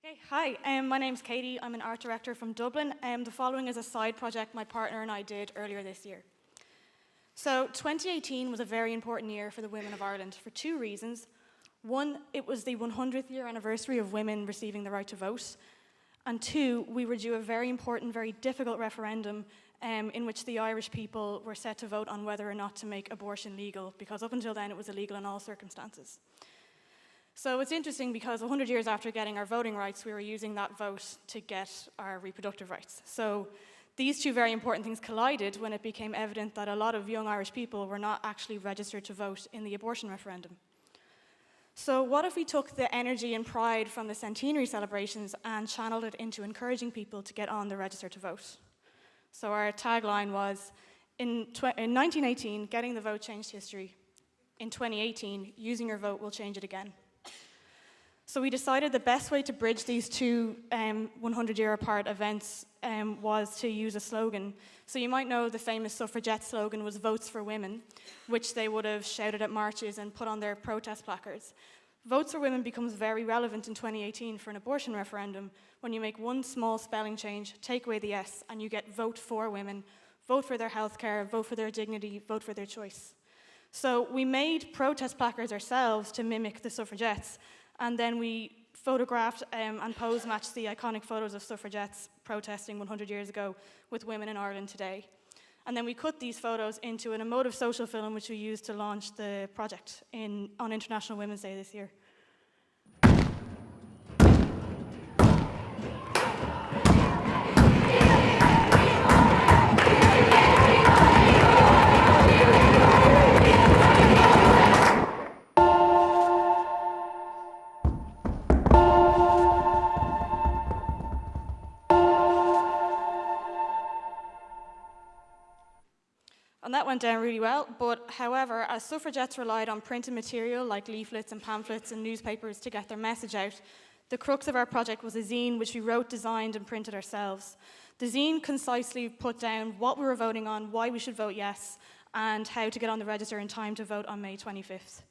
Okay, hi, my name's Katie. I'm an art director from Dublin. The following is a side project my partner and I did earlier this year. So 2018 was a very important year for the women of Ireland for two reasons. One, it was the 100th year anniversary of women receiving the right to vote. And two, we were due a very important, very difficult referendum in which the Irish people were set to vote on whether or not to make abortion legal, because up until then it was illegal in all circumstances. So it's interesting because 100 years after getting our voting rights, we were using that vote to get our reproductive rights. So these two very important things collided when it became evident that a lot of young Irish people were not actually registered to vote in the abortion referendum. So what if we took the energy and pride from the centenary celebrations and channeled it into encouraging people to get on the register to vote? So our tagline was, in 1918, getting the vote changed history. In 2018, using your vote will change it again. So we decided the best way to bridge these two 100-year apart events was to use a slogan. So you might know the famous suffragette slogan was "Votes for Women," which they would have shouted at marches and put on their protest placards. Votes for Women becomes very relevant in 2018 for an abortion referendum when you make one small spelling change, take away the S, and you get vote for women, vote for their healthcare, vote for their dignity, vote for their choice. So we made protest placards ourselves to mimic the suffragettes, and then we photographed and pose matched the iconic photos of suffragettes protesting 100 years ago with women in Ireland today. And then we cut these photos into an emotive social film which we used to launch the project on International Women's Day this year. And that went down really well, but however, as suffragettes relied on printed material like leaflets and pamphlets and newspapers to get their message out, the crux of our project was a zine which we wrote, designed, and printed ourselves. The zine concisely put down what we were voting on, why we should vote yes, and how to get on the register in time to vote on May 25th.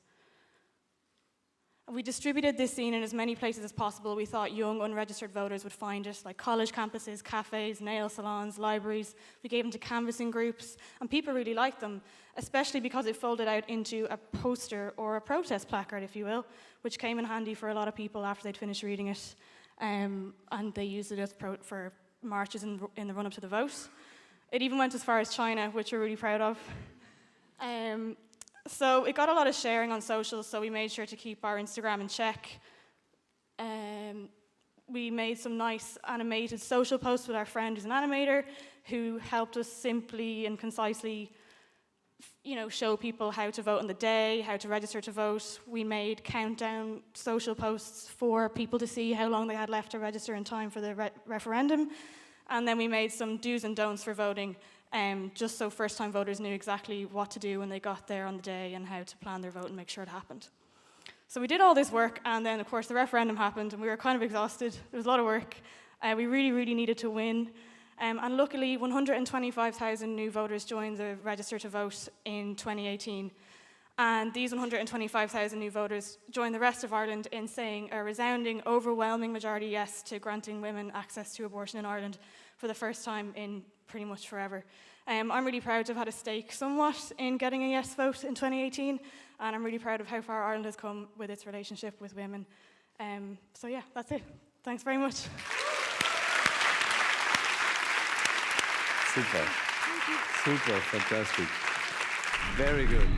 We distributed this zine in as many places as possible. We thought young, unregistered voters would find it, like college campuses, cafes, nail salons, libraries. We gave them to canvassing groups, and people really liked them, especially because it folded out into a poster or a protest placard, if you will, which came in handy for a lot of people after they'd finished reading it, and they used it for marches in the run-up to the vote. It even went as far as China, which we're really proud of. So it got a lot of sharing on socials, so we made sure to keep our Instagram in check. We made some nice animated social posts with our friend who's an animator, who helped us simply and concisely, show people how to vote on the day, how to register to vote. We made countdown social posts for people to see how long they had left to register in time for the referendum. And then we made some do's and don'ts for voting, just so first-time voters knew exactly what to do when they got there on the day and how to plan their vote and make sure it happened. So we did all this work, and then, of course, the referendum happened, and we were kind of exhausted. There was a lot of work. We really, really needed to win. And luckily, 125,000 new voters joined the register to vote in 2018. And these 125,000 new voters joined the rest of Ireland in saying a resounding, overwhelming majority yes to granting women access to abortion in Ireland for the first time in pretty much forever. I'm really proud to have had a stake somewhat in getting a yes vote in 2018, and I'm really proud of how far Ireland has come with its relationship with women. So yeah, that's it. Thanks very much. Super. Super, fantastic. Very good.